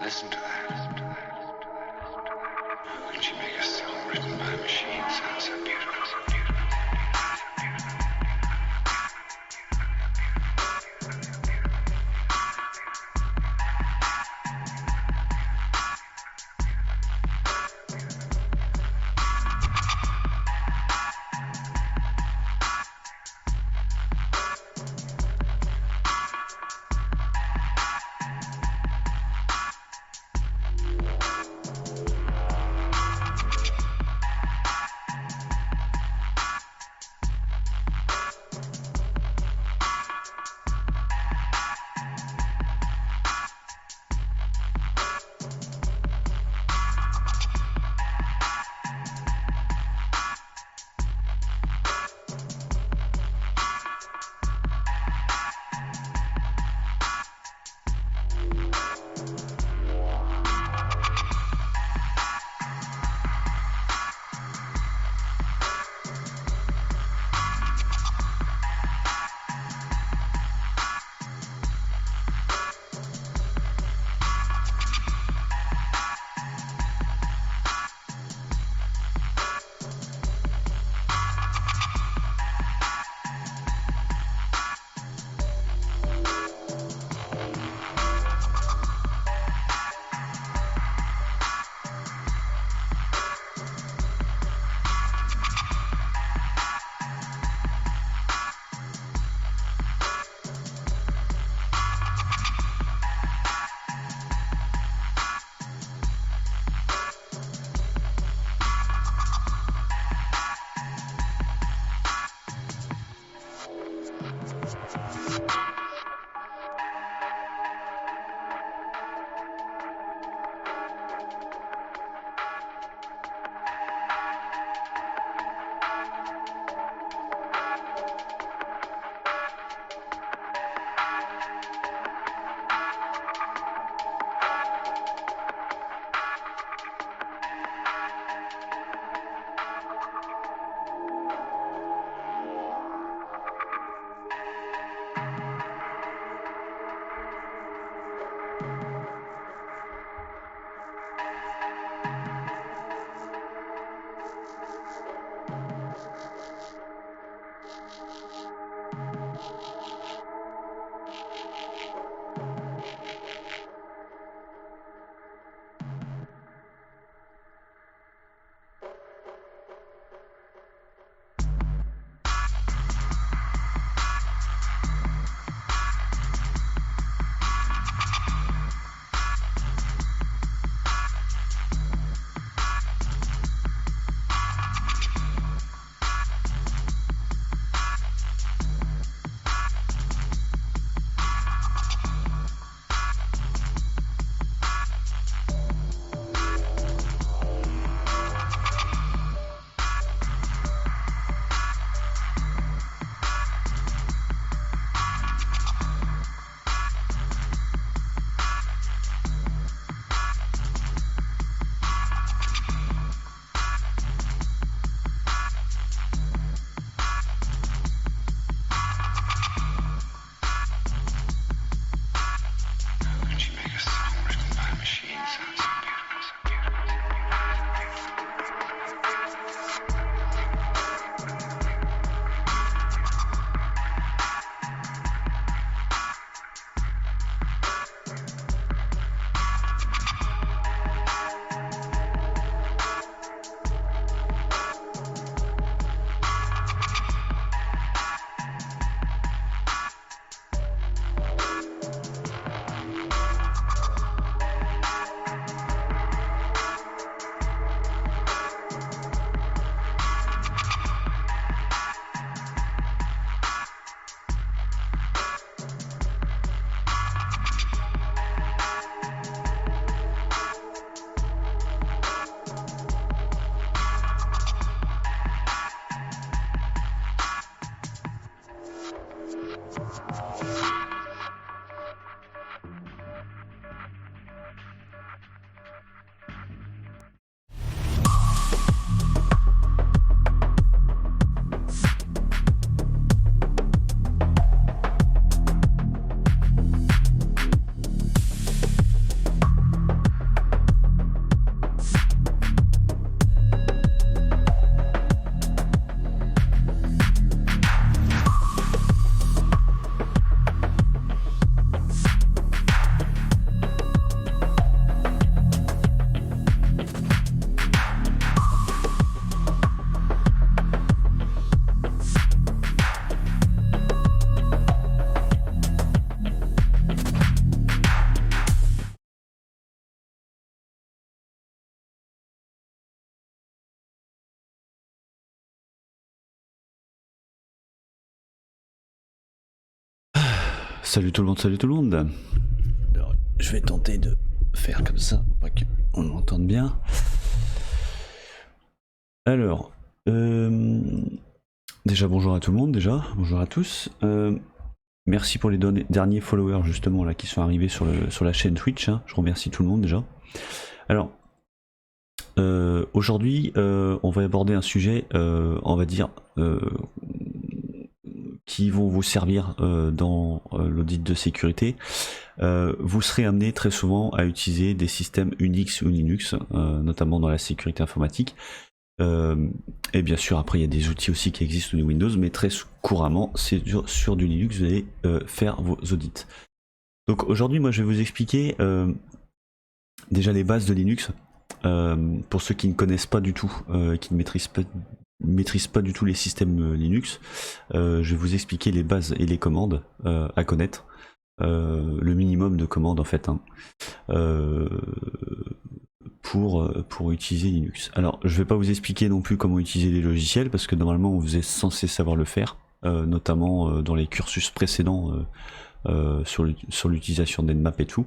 Listen to that. How can she make a song written by a machine sound so beautiful, so beautiful, so beautiful, so beautiful? Salut tout le monde, salut tout le monde. Alors, je vais tenter de faire comme ça pour qu'on m'entende bien. Alors, déjà bonjour à tout le monde, bonjour à tous. Merci pour les derniers followers justement là qui sont arrivés sur la chaîne Twitch. Hein. Je remercie tout le monde déjà. Alors, aujourd'hui, on va aborder un sujet, on va dire, qui vont vous servir dans l'audit de sécurité. Vous serez amené très souvent à utiliser des systèmes Unix ou Linux, notamment dans la sécurité informatique. Et bien sûr, après, il y a des outils aussi qui existent sous Windows, mais très couramment, c'est sur du Linux, vous allez faire vos audits. Donc aujourd'hui, moi, je vais vous expliquer déjà les bases de Linux. Pour ceux qui ne connaissent pas du tout, qui ne maîtrisent pas du tout les systèmes Linux, je vais vous expliquer les bases et les commandes à connaître, le minimum de commandes en fait, hein, pour utiliser Linux. Alors je vais pas vous expliquer non plus comment utiliser les logiciels parce que normalement vous êtes censé savoir le faire, notamment dans les cursus précédents sur l'utilisation d'Nmap et tout.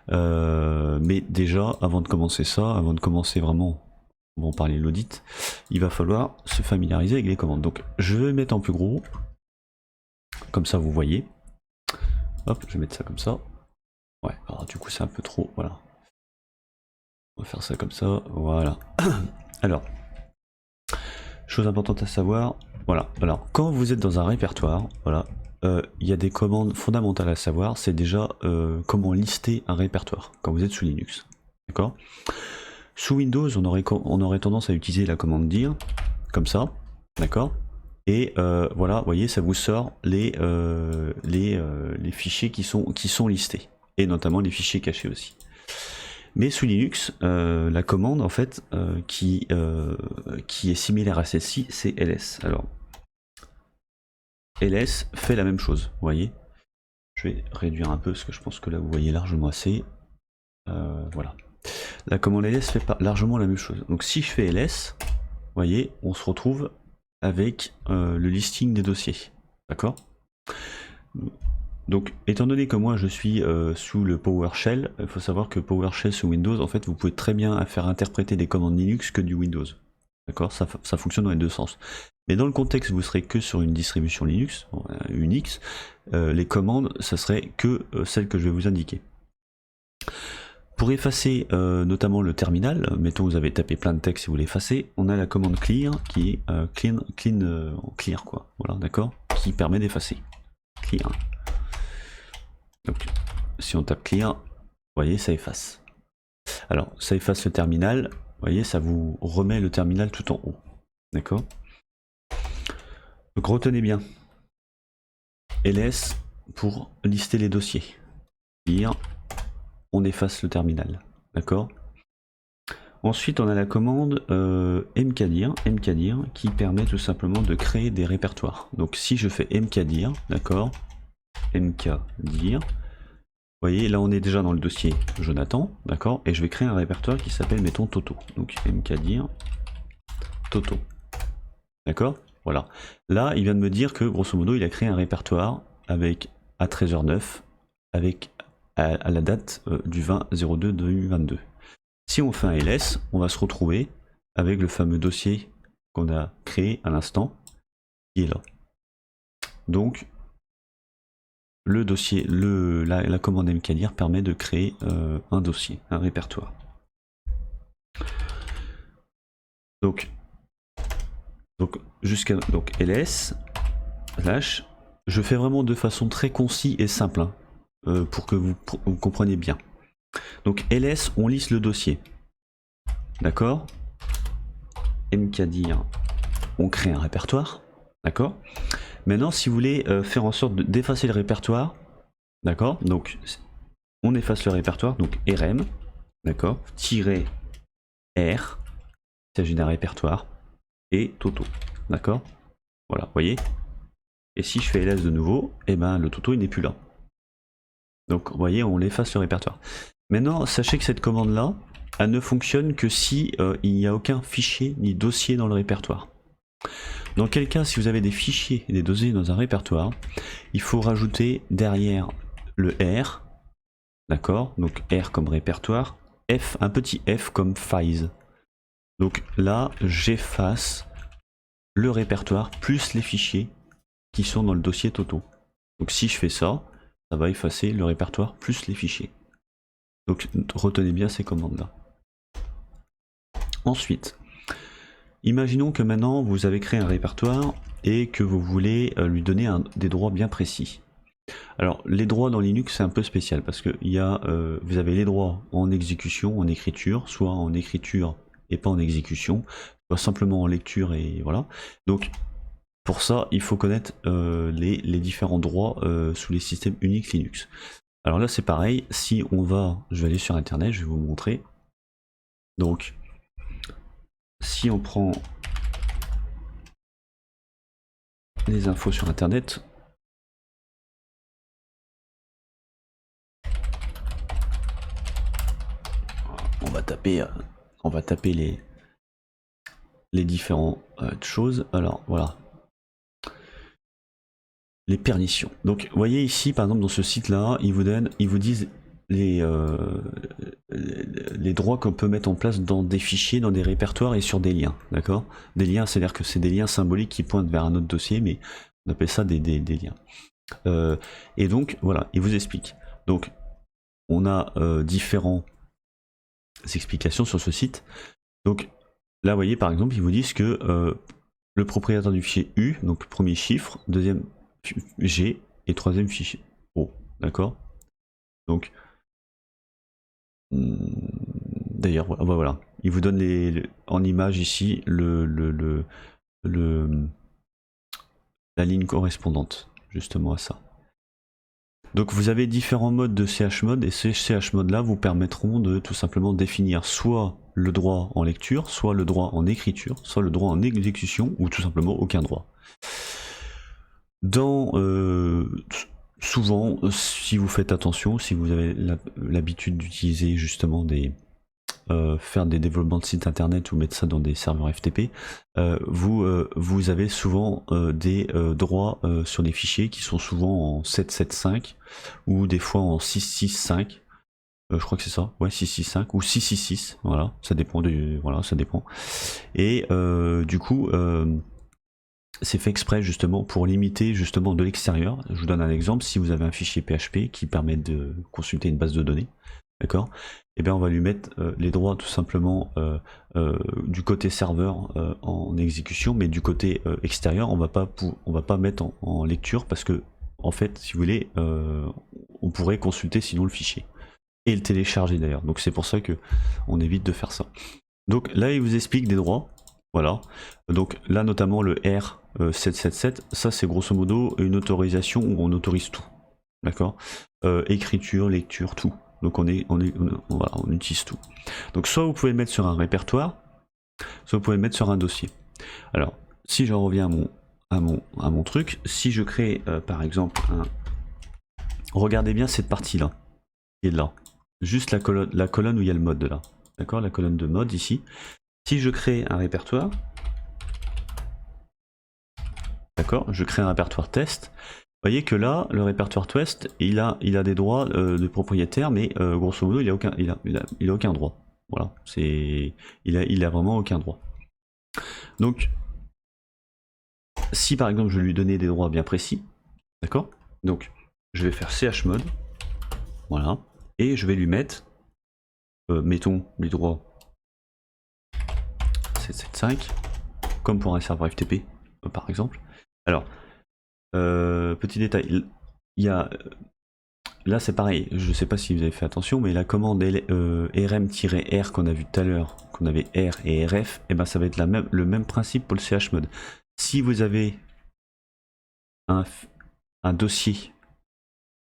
Mais déjà, avant de commencer ça, avant de commencer vraiment, on va parler de l'audit, il va falloir se familiariser avec les commandes. Donc je vais mettre en plus gros, comme ça vous voyez. Hop, je vais mettre ça comme ça. Ouais, alors du coup c'est un peu trop, voilà. On va faire ça comme ça, voilà. Alors, chose importante à savoir, voilà. Alors, quand vous êtes dans un répertoire, voilà, il y a des commandes fondamentales à savoir, c'est déjà comment lister un répertoire quand vous êtes sous Linux, d'accord. Sous Windows, on aurait tendance à utiliser la commande dir, comme ça, d'accord. Et voilà, vous voyez, ça vous sort les fichiers qui sont listés, et notamment les fichiers cachés aussi. Mais sous Linux, la commande en fait qui est similaire à celle-ci, c'est ls. Alors, ls fait la même chose, vous voyez. Je vais réduire un peu parce que je pense que là vous voyez largement assez. Voilà. La commande ls fait pas largement la même chose. Donc si je fais ls, vous voyez, on se retrouve avec le listing des dossiers. D'accord ? Donc, étant donné que moi je suis sous le PowerShell, il faut savoir que PowerShell sous Windows, en fait, vous pouvez très bien faire interpréter des commandes Linux que du Windows. D'accord ? Ça fonctionne dans les deux sens. Mais dans le contexte où vous serez que sur une distribution Linux, Unix, les commandes, ça serait que celles que je vais vous indiquer. Pour effacer notamment le terminal, mettons vous avez tapé plein de texte et vous l'effacez, on a la commande clear qui est clear quoi. Voilà, d'accord ? Qui permet d'effacer. Clear. Donc, si on tape clear, vous voyez, ça efface. Alors, ça efface le terminal, vous voyez, ça vous remet le terminal tout en haut. D'accord ? Donc, retenez bien. ls pour lister les dossiers. Clear, on efface le terminal. D'accord ? Ensuite, on a la commande mkdir qui permet tout simplement de créer des répertoires. Donc, si je fais mkdir, d'accord ? mkdir, vous voyez là on est déjà dans le dossier Jonathan, d'accord, et je vais créer un répertoire qui s'appelle mettons Toto, donc mkdir Toto, d'accord, voilà. Là il vient de me dire que grosso modo il a créé un répertoire avec à 13h09 avec à la date du 20/02/2022. Si on fait un ls, on va se retrouver avec le fameux dossier qu'on a créé à l'instant qui est là. Donc le dossier, la commande mkdir permet de créer un dossier, un répertoire. Donc jusqu'à ls slash, je fais vraiment de façon très concise et simple hein, pour que vous compreniez bien. Donc ls, on liste le dossier, d'accord. Mkdir, on crée un répertoire, d'accord. Maintenant, si vous voulez faire en sorte d'effacer le répertoire, d'accord, donc on efface le répertoire, donc rm, d'accord, -r, il s'agit d'un répertoire, et Toto, d'accord, voilà, vous voyez. Et si je fais ls de nouveau, et ben le Toto il n'est plus là. Donc vous voyez, on efface le répertoire. Maintenant, sachez que cette commande-là, elle ne fonctionne que si il n'y a aucun fichier ni dossier dans le répertoire. Dans quel cas, si vous avez des fichiers et des dossiers dans un répertoire, il faut rajouter derrière le R, d'accord? Donc R comme répertoire, F, un petit F comme files. Donc là, j'efface le répertoire plus les fichiers qui sont dans le dossier Toto. Donc si je fais ça, ça va effacer le répertoire plus les fichiers. Donc retenez bien ces commandes-là. Ensuite, imaginons que maintenant vous avez créé un répertoire et que vous voulez lui donner des droits bien précis. Alors les droits dans Linux c'est un peu spécial parce que vous avez les droits en exécution, en écriture, soit en écriture et pas en exécution, soit simplement en lecture et voilà. Donc pour ça il faut connaître les différents droits sous les systèmes Unix Linux. Alors là c'est pareil, si on va, je vais aller sur internet, je vais vous montrer. Donc si on prend les infos sur internet, on va taper les différentes choses. Alors voilà, les permissions. Donc vous voyez ici par exemple dans ce site là, ils vous disent les droits qu'on peut mettre en place dans des fichiers, dans des répertoires et sur des liens, d'accord? Des liens, c'est-à-dire que c'est des liens symboliques qui pointent vers un autre dossier, mais on appelle ça des liens. Et donc voilà, il vous explique. Donc on a différentes explications sur ce site. Donc là, vous voyez par exemple, ils vous disent que le propriétaire du fichier U, donc premier chiffre, deuxième G et troisième fichier O, d'accord? Donc d'ailleurs voilà, il vous donne en image ici la ligne correspondante justement à ça. Donc vous avez différents modes de chmod et ces chmod là vous permettront de tout simplement définir soit le droit en lecture, soit le droit en écriture, soit le droit en exécution ou tout simplement aucun droit. Souvent, si vous faites attention, si vous avez l'habitude d'utiliser justement faire des développements de sites internet ou mettre ça dans des serveurs FTP, vous avez souvent des droits sur des fichiers qui sont souvent en 7.7.5 ou des fois en 6.6.5. Je crois que c'est ça, ouais, 6.6.5 ou 6.6.6, voilà, ça dépend ça dépend. Et du coup, c'est fait exprès justement pour limiter justement de l'extérieur. Je vous donne un exemple, si vous avez un fichier PHP qui permet de consulter une base de données, d'accord, et bien on va lui mettre les droits tout simplement du côté serveur en exécution, mais du côté extérieur on va pas mettre en lecture parce que en fait si vous voulez on pourrait consulter sinon le fichier et le télécharger d'ailleurs, donc c'est pour ça que on évite de faire ça. Donc là il vous explique des droits, voilà, donc là notamment le R777, ça c'est grosso modo une autorisation où on autorise tout, d'accord, écriture, lecture, tout. Donc on utilise tout. Donc soit vous pouvez le mettre sur un répertoire, soit vous pouvez le mettre sur un dossier. Alors si je reviens à mon truc, si je crée par exemple regardez bien cette partie là, qui est là, juste la colonne où il y a le mode là, d'accord, la colonne de mode ici. Si je crée un répertoire, d'accord, je crée un répertoire test. Vous voyez que là, le répertoire test, il a des droits de propriétaire, mais grosso modo, il a aucun droit. Voilà, il a vraiment aucun droit. Donc, si par exemple je lui donnais des droits bien précis, d'accord, donc je vais faire chmod, voilà, et je vais lui mettre, mettons les droits 775, comme pour un serveur FTP, par exemple. Alors, petit détail, il y a là c'est pareil, je sais pas si vous avez fait attention, mais la commande rm-r qu'on a vu tout à l'heure, qu'on avait r et rf, et ben ça va être le même principe pour le chmod. Si vous avez un dossier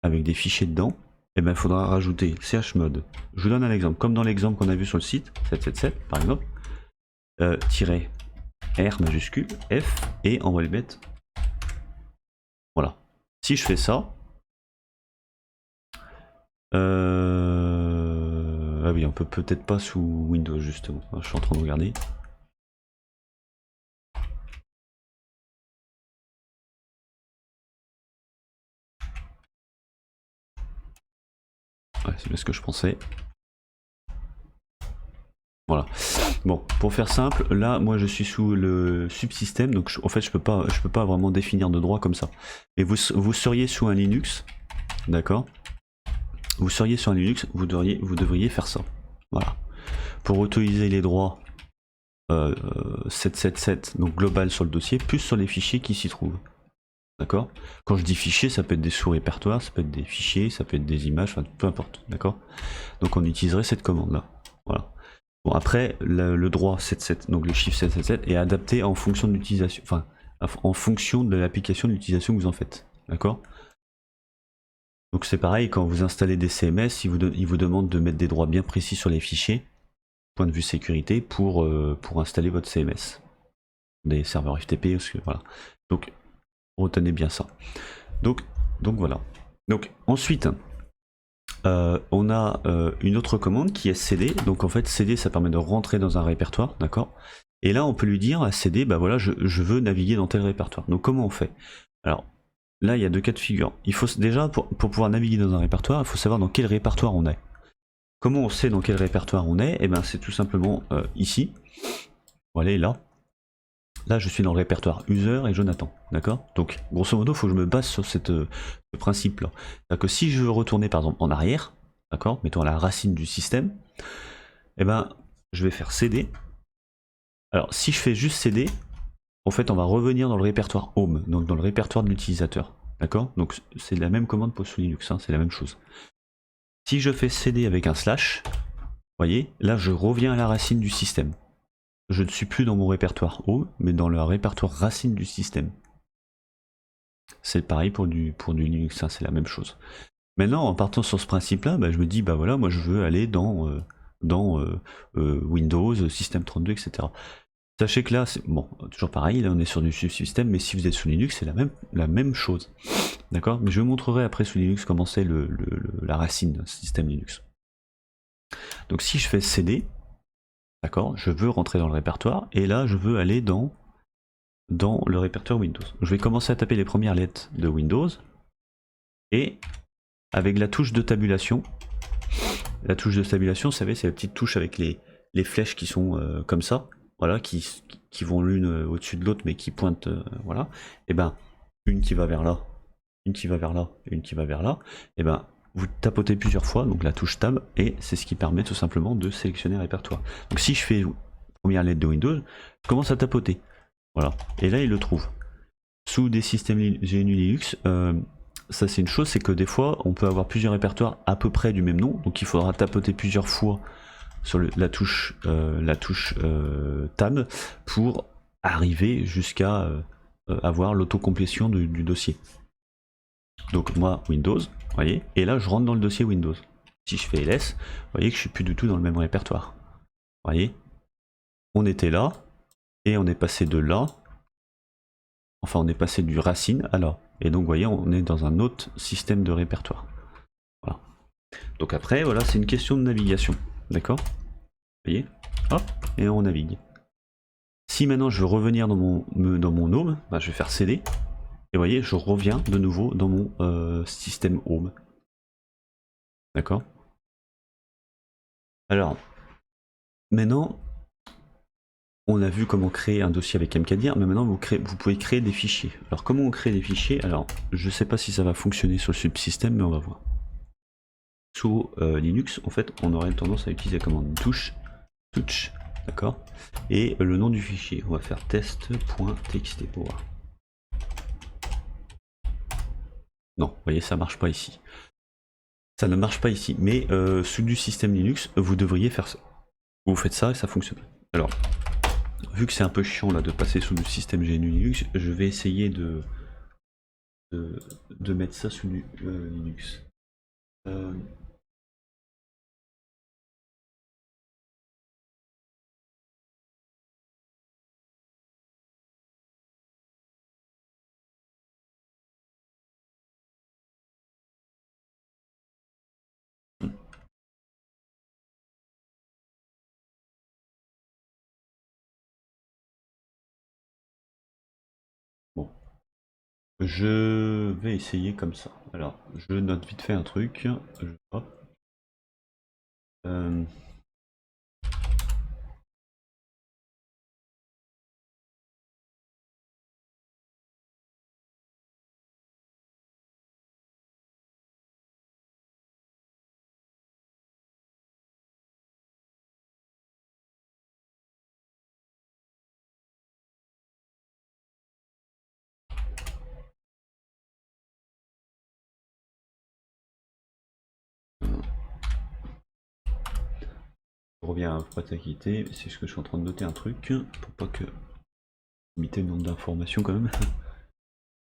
avec des fichiers dedans, et ben il faudra rajouter chmod. Je vous donne un exemple, comme dans l'exemple qu'on a vu sur le site 777 par exemple, -r majuscule f, et on va lui mettre, voilà. Si je fais ça, ah oui, on peut peut-être pas sous Windows justement. Je suis en train de regarder. Ouais, c'est bien ce que je pensais. Voilà. Bon, pour faire simple, là, moi, je suis sous le subsystème, donc en fait, je peux pas vraiment définir de droit comme ça. Et vous seriez sous un Linux, d'accord? Vous seriez sur un Linux, vous devriez faire ça. Voilà. Pour autoriser les droits 777, donc global sur le dossier, plus sur les fichiers qui s'y trouvent. D'accord? Quand je dis fichiers, ça peut être des sous-répertoires, ça peut être des fichiers, ça peut être des images, enfin peu importe. D'accord? Donc on utiliserait cette commande-là. Voilà. Bon, après, le droit 77, donc le chiffre 777, est adapté en fonction de l'utilisation, enfin, en fonction de l'application de l'utilisation que vous en faites. D'accord? Donc c'est pareil, quand vous installez des CMS, il vous demande de mettre des droits bien précis sur les fichiers, point de vue sécurité, pour installer votre CMS. Des serveurs FTP, voilà. Donc retenez bien ça. Donc voilà. Donc ensuite, on a une autre commande qui est cd. Donc en fait, cd, ça permet de rentrer dans un répertoire, d'accord? Et là, on peut lui dire à cd, bah voilà, je veux naviguer dans tel répertoire. Donc comment on fait? Alors là, il y a deux cas de figure. Il faut déjà, pour pouvoir naviguer dans un répertoire, il faut savoir dans quel répertoire on est. Comment on sait dans quel répertoire on est? Et ben c'est tout simplement ici. Voilà, là. Là, je suis dans le répertoire user et Jonathan, d'accord? Donc, grosso modo, il faut que je me base sur ce principe-là. C'est-à-dire que si je veux retourner, par exemple, en arrière, d'accord? Mettons à la racine du système, eh ben, je vais faire cd. Alors, si je fais juste cd, en fait, on va revenir dans le répertoire home, donc dans le répertoire de l'utilisateur, d'accord? Donc, c'est la même commande pour sous Linux, hein, c'est la même chose. Si je fais cd avec un slash, vous voyez, là, je reviens à la racine du système. Je ne suis plus dans mon répertoire home, mais dans le répertoire racine du système. C'est pareil pour du Linux, hein, c'est la même chose. Maintenant, en partant sur ce principe-là, bah, je me dis, bah voilà, moi je veux aller dans Windows, System 32, etc. Sachez que là, c'est bon, toujours pareil, là on est sur du subsystème, mais si vous êtes sous Linux, c'est la même chose. D'accord? Mais je vous montrerai après sous Linux comment c'est la racine système Linux. Donc si je fais cd, d'accord, je veux rentrer dans le répertoire, et là je veux aller dans le répertoire Windows. Je vais commencer à taper les premières lettres de Windows, et avec la touche de tabulation, vous savez, c'est la petite touche avec les flèches qui sont comme ça, voilà, qui vont l'une au-dessus de l'autre, mais qui pointent, voilà, et ben, une qui va vers là, une qui va vers là, et une qui va vers là, et ben, vous tapotez plusieurs fois, donc la touche tab, et c'est ce qui permet tout simplement de sélectionner le répertoire. Donc si je fais première lettre de Windows, je commence à tapoter, voilà, et là il le trouve. Sous des systèmes GNU Linux, ça c'est une chose, c'est que des fois on peut avoir plusieurs répertoires à peu près du même nom, donc il faudra tapoter plusieurs fois sur la touche tab pour arriver jusqu'à avoir l'autocomplétion du dossier. Donc moi Windows, vous voyez, et là je rentre dans le dossier Windows. Si je fais ls, vous voyez que je suis plus du tout dans le même répertoire. Vous voyez, on était là et on est passé de là. Enfin, on est passé du racine à là. Et donc, vous voyez, on est dans un autre système de répertoire. Voilà. Donc après, voilà, c'est une question de navigation. D'accord? Vous voyez? Hop, et on navigue. Si maintenant je veux revenir dans mon home, bah, je vais faire cd. Et vous voyez, je reviens de nouveau dans mon système home. D'accord? Alors, maintenant, on a vu comment créer un dossier avec mkdir, mais maintenant vous pouvez créer des fichiers. Alors comment on crée des fichiers? Alors je ne sais pas si ça va fonctionner sur le subsystème, mais on va voir. Sous Linux, en fait, on aurait tendance à utiliser la commande touch, d'accord? Et le nom du fichier, on va faire test.txt pour voir. Non, vous voyez, ça marche pas ici. Ça ne marche pas ici, mais sous du système Linux, vous devriez faire ça. Vous faites ça et ça fonctionne. Alors, vu que c'est un peu chiant là de passer sous le système GNU Linux, je vais essayer de mettre ça sous du Linux. Bon, je vais essayer comme ça. Alors, je note vite fait un truc. Hop. Je reviens à prêt à quitter, c'est ce que je suis en train de noter un truc pour pas que limiter le nombre d'informations quand même.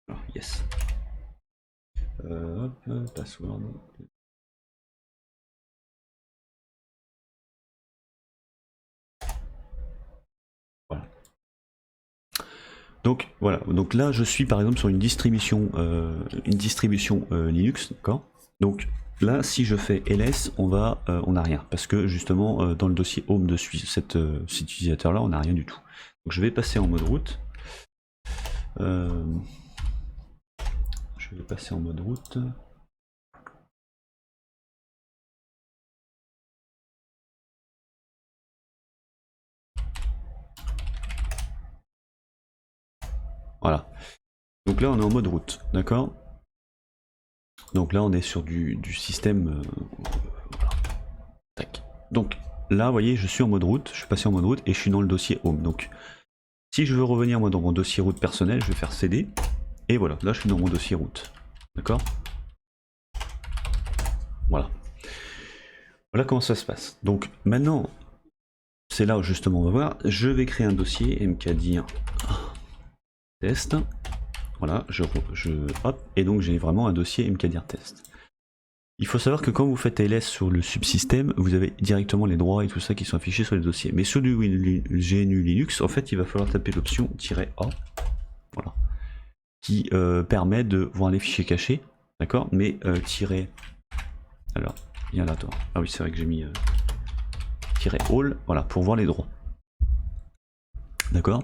Alors, yes. Hop, password. Voilà. Donc voilà, donc là je suis par exemple sur une distribution Linux, d'accord. Donc là si je fais ls, on n'a rien parce que justement dans le dossier home de cet utilisateur là, on n'a rien du tout. Donc je vais passer en mode route. Je vais passer en mode route. Voilà. Donc là on est en mode route, d'accord. Donc là on est sur du système. Voilà. Tac. Donc là vous voyez je suis en mode route, je suis passé en mode route et je suis dans le dossier home. Donc si je veux revenir moi dans mon dossier route personnel, je vais faire cd. Et voilà, là je suis dans mon dossier route. D'accord. Voilà. Voilà comment ça se passe. Donc maintenant, c'est là où justement on va voir, je vais créer un dossier mkdir test. Voilà, hop, et donc j'ai vraiment un dossier mkdir test. Il faut savoir que quand vous faites ls sur le subsystème, vous avez directement les droits et tout ça qui sont affichés sur les dossiers. Mais sur du GNU Linux, en fait, il va falloir taper l'option -a, voilà, qui permet de voir les fichiers cachés, d'accord. Mais alors, viens là toi. Ah oui, c'est vrai que j'ai mis -all, voilà, pour voir les droits. D'accord.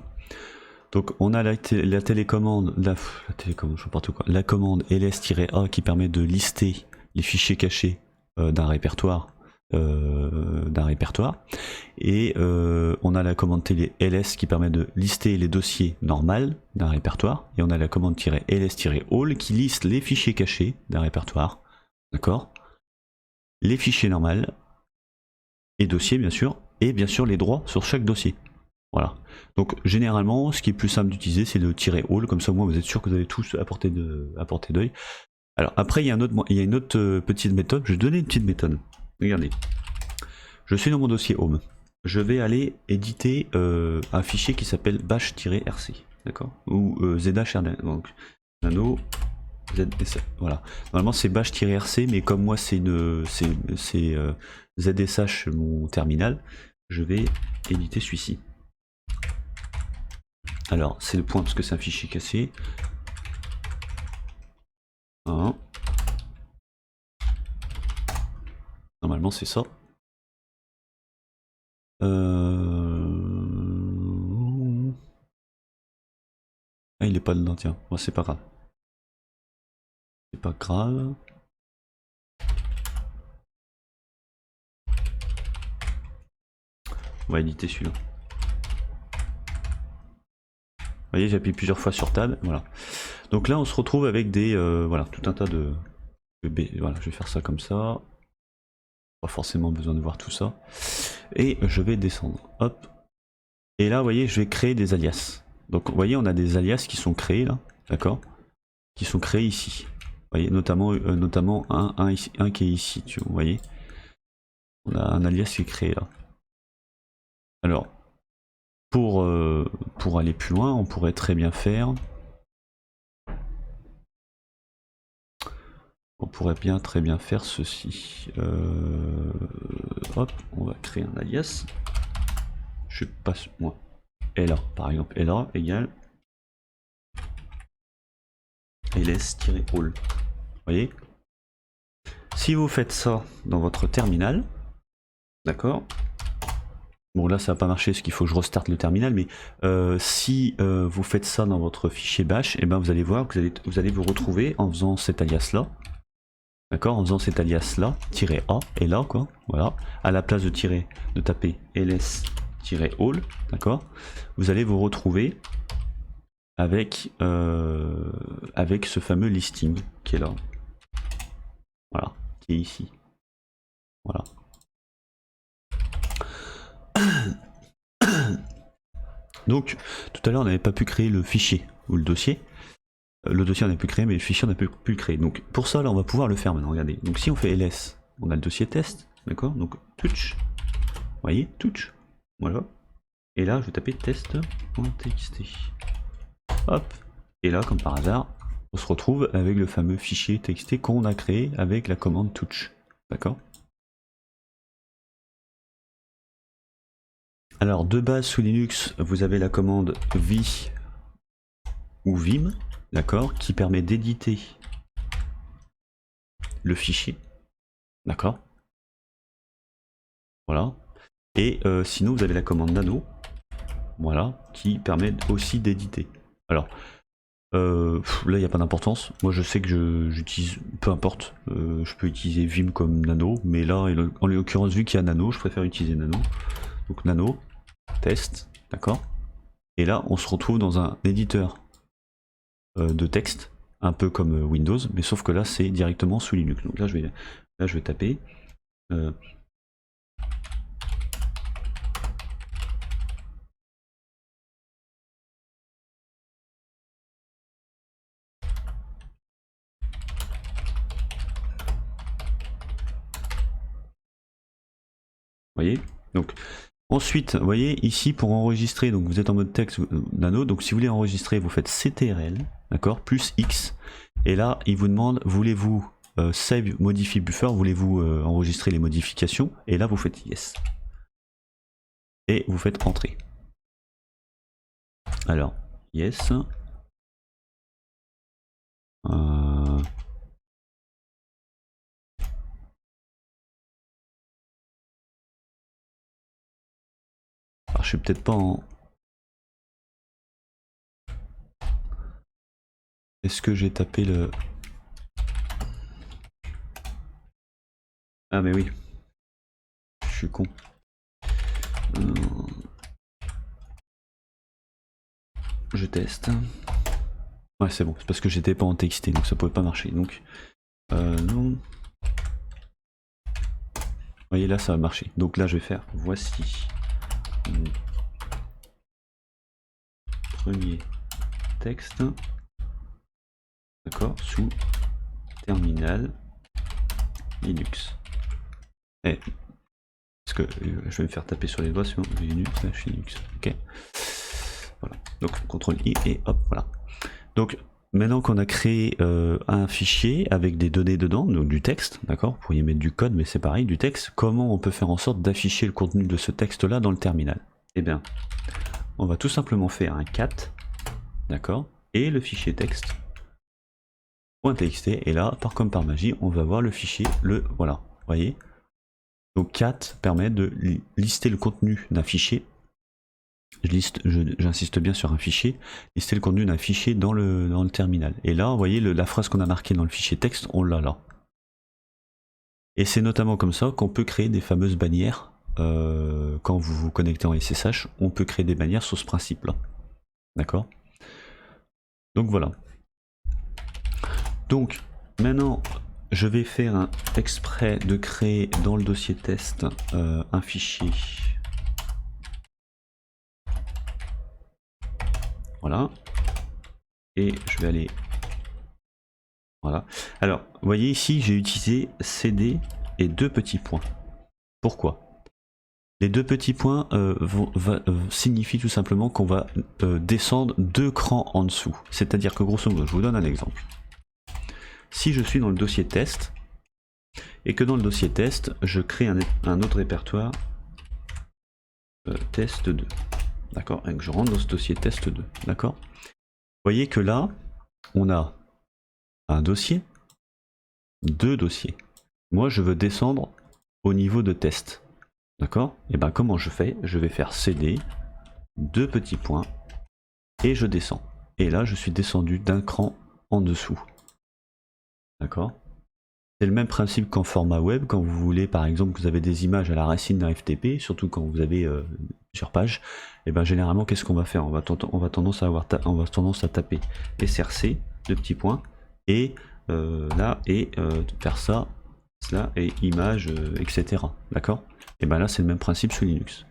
Donc on a la télécommande, la télécommande, je sais pas quoi, la commande ls-a qui permet de lister les fichiers cachés d'un répertoire, et on a la commande ls qui permet de lister les dossiers normaux d'un répertoire, et on a la commande -ls-all qui liste les fichiers cachés d'un répertoire, d'accord, les fichiers normaux et dossiers bien sûr, et bien sûr les droits sur chaque dossier. Voilà. Donc généralement, ce qui est plus simple d'utiliser, c'est le -all, comme ça au moins vous êtes sûr que vous avez tous à portée d'œil. Alors après, il y a une autre petite méthode. Je vais donner une petite méthode. Regardez. Je suis dans mon dossier home. Je vais aller éditer un fichier qui s'appelle bash-rc, d'accord, ou zhrc. Donc nano ZSH, voilà. Normalement c'est bash-rc, mais comme moi c'est ZSH mon terminal, je vais éditer celui-ci. Alors c'est le point parce que c'est un fichier cassé. Hein. Normalement c'est ça. Ah, il est pas dedans, tiens. Bon, c'est pas grave. C'est pas grave. On va éditer celui-là. Vous voyez, j'appuie plusieurs fois sur Tab, voilà. Donc là, on se retrouve avec des, voilà, tout un tas de... Voilà, je vais faire ça comme ça. Pas forcément besoin de voir tout ça. Et je vais descendre. Hop. Et là, vous voyez, je vais créer des alias. Donc, vous voyez, on a des alias qui sont créés là, d'accord, qui sont créés ici. Vous voyez, notamment un qui est ici, vous voyez. On a un alias qui est créé là. Alors, pour aller plus loin, on pourrait très bien faire... On pourrait très bien faire ceci. Hop, on va créer un alias. Je passe moi. LA, par exemple, LA égale ls-all. Vous voyez? Si vous faites ça dans votre terminal, d'accord? Bon là ça va pas marcher parce qu'il faut que je restarte le terminal, mais si vous faites ça dans votre fichier bash, et ben vous allez voir que vous allez vous retrouver en faisant cet alias là. D'accord, en faisant cet alias là, -A, et là quoi, voilà, à la place de taper ls-all, d'accord, vous allez vous retrouver avec, avec ce fameux listing qui est là, voilà, qui est ici, voilà. Donc tout à l'heure on n'avait pas pu créer le fichier ou le dossier. Le dossier on a pu créer mais le fichier on n'a pu le créer. Donc pour ça là on va pouvoir le faire maintenant, regardez. Donc si on fait ls, on a le dossier test, d'accord. Donc touch, vous voyez, touch, voilà. Et là je vais taper test.txt. Hop. Et là comme par hasard, on se retrouve avec le fameux fichier txt qu'on a créé avec la commande touch. D'accord. Alors de base sous Linux, vous avez la commande vi ou vim, d'accord, qui permet d'éditer le fichier, d'accord. Voilà. Et sinon vous avez la commande nano, voilà, qui permet aussi d'éditer. Alors là il n'y a pas d'importance. Moi je sais que j'utilise, peu importe, je peux utiliser vim comme nano, mais là en l'occurrence vu qu'il y a nano, je préfère utiliser nano. Donc nano, test, d'accord. Et là on se retrouve dans un éditeur de texte, un peu comme Windows, mais sauf que là c'est directement sous Linux. Donc là je vais taper voyez, donc ensuite, vous voyez ici pour enregistrer, donc vous êtes en mode texte nano, donc si vous voulez enregistrer, vous faites CTRL, d'accord, plus X, et là il vous demande, voulez-vous save modify buffer, voulez-vous enregistrer les modifications, et là vous faites yes, et vous faites entrer. Alors yes. Alors, je suis peut-être pas en... Est-ce que j'ai tapé le... Ah mais oui. Je suis con. Je teste. Ouais c'est bon, c'est parce que j'étais pas en TXT donc ça pouvait pas marcher. Donc non. Vous voyez là ça va marcher. Donc là je vais faire voici premier texte. D'accord, sous terminal Linux. Et parce que je vais me faire taper sur les doigts sinon Linux, Linux. Ok. Voilà. Donc CTRL I et hop, voilà. Donc maintenant qu'on a créé un fichier avec des données dedans, donc du texte, d'accord, vous pourriez mettre du code mais c'est pareil, du texte, comment on peut faire en sorte d'afficher le contenu de ce texte là dans le terminal? Eh bien, on va tout simplement faire un cat, d'accord, et le fichier texte .txt, et là, comme par magie, on va voir le fichier, voilà, vous voyez. Donc cat permet de lister le contenu d'un fichier. J'insiste bien sur un fichier, lister le contenu d'un fichier dans le terminal. Et là, vous voyez la phrase qu'on a marquée dans le fichier texte, on l'a là. Et c'est notamment comme ça qu'on peut créer des fameuses bannières. Quand vous vous connectez en SSH, on peut créer des bannières sur ce principe-là. D'accord? Donc voilà. Donc maintenant, je vais faire un exprès de créer dans le dossier test un fichier. Voilà. Et je vais aller... Voilà. Alors, vous voyez ici, j'ai utilisé CD et deux petits points. Pourquoi? Les deux petits points signifient tout simplement qu'on va descendre 2 crans en dessous. C'est-à-dire que grosso modo, je vous donne un exemple. Si je suis dans le dossier test, et que dans le dossier test, je crée un autre répertoire test 2. D'accord? Et que je rentre dans ce dossier test 2. D'accord? Vous voyez que là, on a un dossier, 2 dossiers. Moi, je veux descendre au niveau de test. D'accord? Et bien comment je fais? Je vais faire CD, 2 petits points, et je descends. Et là, je suis descendu d'un cran en dessous. D'accord? C'est le même principe qu'en format web, quand vous voulez, par exemple, vous avez des images à la racine d'un FTP, surtout quand vous avez sur page, et ben généralement, qu'est-ce qu'on va faire? On va tendance à taper src, deux petits points, et là, et faire ça, cela, et image, etc. D'accord? Et ben là, c'est le même principe sous Linux.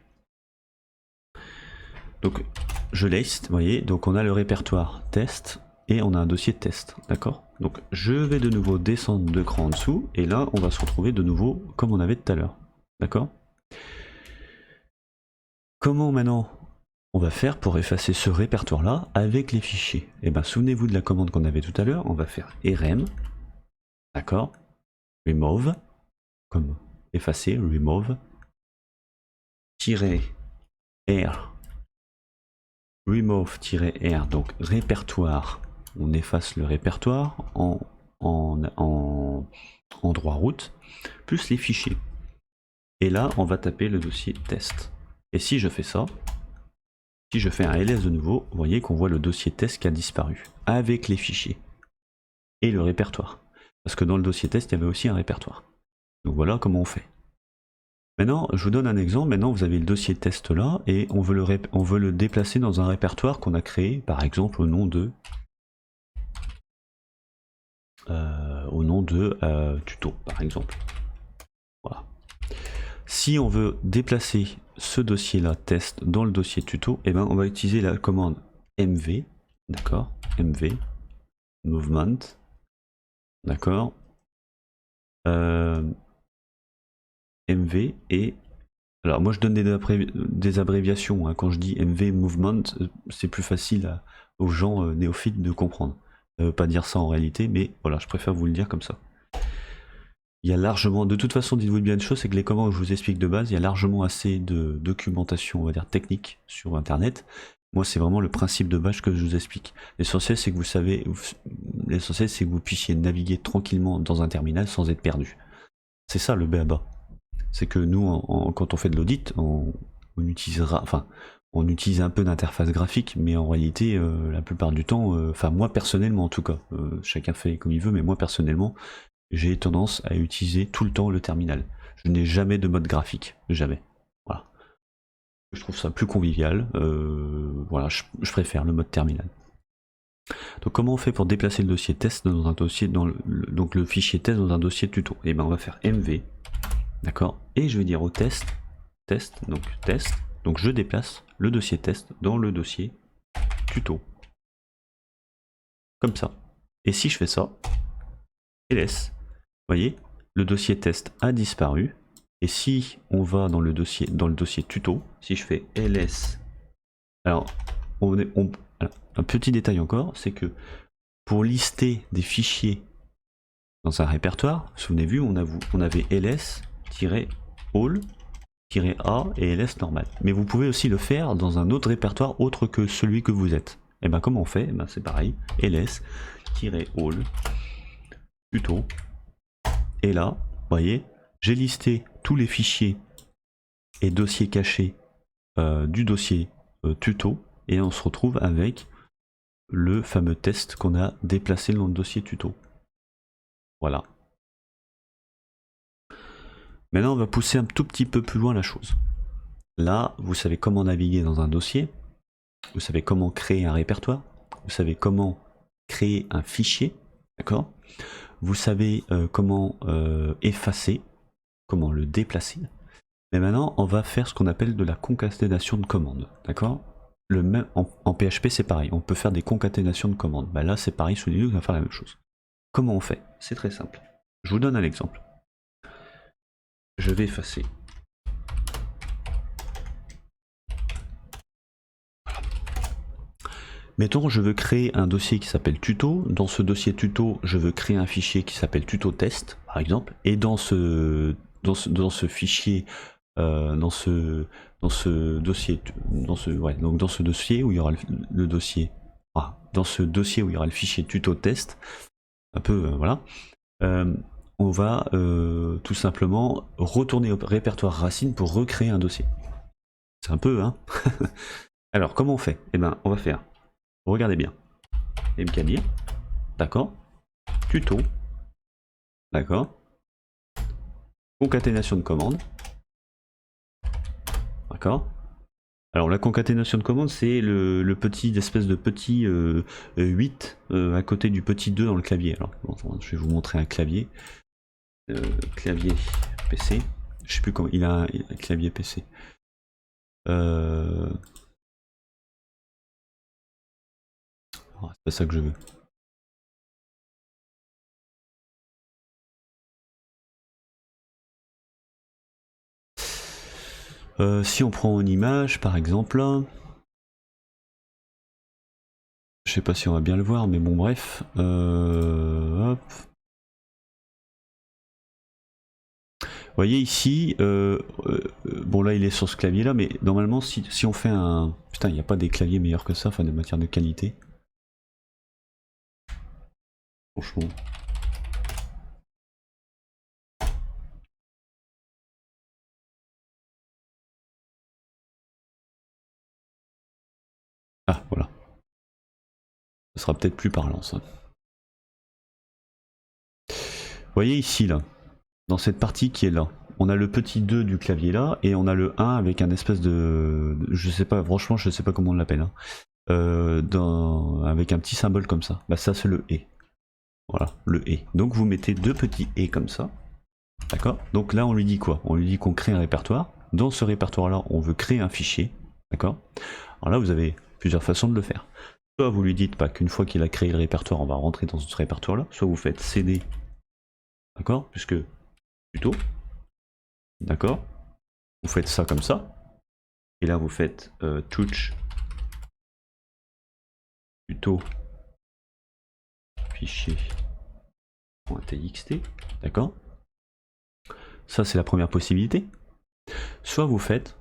Donc, je liste, vous voyez, donc on a le répertoire test, et on a un dossier test, d'accord? Donc je vais de nouveau descendre de cran en dessous, et là on va se retrouver de nouveau comme on avait tout à l'heure, d'accord? Comment maintenant on va faire pour effacer ce répertoire là avec les fichiers? Et bien souvenez-vous de la commande qu'on avait tout à l'heure, on va faire rm, d'accord? Remove, comme effacer, remove, -r, remove-r, donc répertoire. On efface le répertoire en droit route, plus les fichiers. Et là, on va taper le dossier test. Et si je fais ça, si je fais un ls de nouveau, vous voyez qu'on voit le dossier test qui a disparu, avec les fichiers. Et le répertoire. Parce que dans le dossier test, il y avait aussi un répertoire. Donc voilà comment on fait. Maintenant, je vous donne un exemple. Maintenant, vous avez le dossier test là, et on veut le déplacer dans un répertoire qu'on a créé, par exemple, au nom de tuto, par exemple. Voilà. Si on veut déplacer ce dossier là, test, dans le dossier tuto, et ben on va utiliser la commande mv, d'accord, mv, movement, d'accord, mv, et alors moi je donne des abréviations, hein. Quand je dis mv movement, c'est plus facile aux gens néophytes de comprendre. Ça veut pas dire ça en réalité, mais voilà, je préfère vous le dire comme ça. Il y a largement, de toute façon, dites-vous bien une chose, c'est que les commandes que je vous explique de base, il y a largement assez de documentation, on va dire technique, sur internet. Moi, c'est vraiment le principe de base que je vous explique. L'essentiel, c'est que vous savez, l'essentiel, c'est que vous puissiez naviguer tranquillement dans un terminal sans être perdu. C'est ça le b.a.-ba. C'est que nous, quand on fait de l'audit, on utilisera, enfin, on utilise un peu d'interface graphique, mais en réalité, la plupart du temps, enfin moi personnellement en tout cas, chacun fait comme il veut, mais moi personnellement, j'ai tendance à utiliser tout le temps le terminal. Je n'ai jamais de mode graphique, jamais. Voilà. Je trouve ça plus convivial. Voilà, je préfère le mode terminal. Donc comment on fait pour déplacer le dossier test dans un dossier, donc le fichier test dans un dossier tuto? Et ben on va faire mv, d'accord. Et je vais dire au test, donc je déplace le dossier test dans le dossier tuto, comme ça. Et si je fais ça, ls, vous voyez, le dossier test a disparu. Et si on va dans le dossier tuto, si je fais ls, alors un petit détail encore, c'est que pour lister des fichiers dans un répertoire, souvenez-vous, on avait ls-all-a et ls normal. Mais vous pouvez aussi le faire dans un autre répertoire autre que celui que vous êtes. Et bien comment on fait? Ben, c'est pareil, ls-all tuto. Et là, vous voyez, j'ai listé tous les fichiers et dossiers cachés du dossier tuto, et on se retrouve avec le fameux test qu'on a déplacé dans le dossier tuto. Voilà. Maintenant, on va pousser un tout petit peu plus loin la chose. Là, vous savez comment naviguer dans un dossier, vous savez comment créer un répertoire, vous savez comment créer un fichier, d'accord? Vous savez comment effacer, comment le déplacer. Mais maintenant, on va faire ce qu'on appelle de la concaténation de commandes, d'accord? Le même en PHP, c'est pareil, on peut faire des concaténations de commandes. Ben là, c'est pareil, sous Linux, on va faire la même chose. Comment on fait? C'est très simple. Je vous donne un exemple. Je vais effacer. Voilà. Mettons, je veux créer un dossier qui s'appelle tuto. Dans ce dossier tuto, je veux créer un fichier qui s'appelle tuto test, par exemple. Et dans ce fichier, dans ce dossier où il y aura le dossier, dans ce dossier où il y aura le fichier tuto test, un peu, voilà. On va tout simplement retourner au répertoire racine pour recréer un dossier. C'est un peu, hein. Alors, comment on fait? Eh ben, on va faire, regardez bien, mkdir, d'accord, tuto, d'accord, concaténation de commandes. D'accord. Alors la concaténation de commandes, c'est le petit espèce de petit 8 à côté du petit 2 dans le clavier. Alors bon, je vais vous montrer un clavier. Clavier PC. Je sais plus comment. Il a un clavier PC. Oh, c'est pas ça que je veux. Si on prend une image par exemple, je sais pas si on va bien le voir, mais bon bref, hop. Vous voyez ici, bon là il est sur ce clavier là, mais normalement si on fait un... Putain, il n'y a pas des claviers meilleurs que ça, enfin de matière de qualité. Franchement. Ah voilà. Ce sera peut-être plus parlant ça. Vous voyez ici là, dans cette partie qui est là, on a le petit 2 du clavier là, et on a le 1 avec un espèce de... Je sais pas, franchement je sais pas comment on l'appelle. Hein. Avec un petit symbole comme ça. Bah ça c'est le et. Voilà, le et. Donc vous mettez deux petits et comme ça. D'accord. Donc là on lui dit quoi? On lui dit qu'on crée un répertoire. Dans ce répertoire là on veut créer un fichier. D'accord. Alors là vous avez plusieurs façons de le faire. Soit vous lui dites pas qu'une fois qu'il a créé le répertoire on va rentrer dans ce répertoire là. Soit vous faites cd. D'accord. Puisque plutôt. D'accord. Vous faites ça comme ça. Et là vous faites touch plutôt fichier.txt, d'accord. Ça c'est la première possibilité. Soit vous faites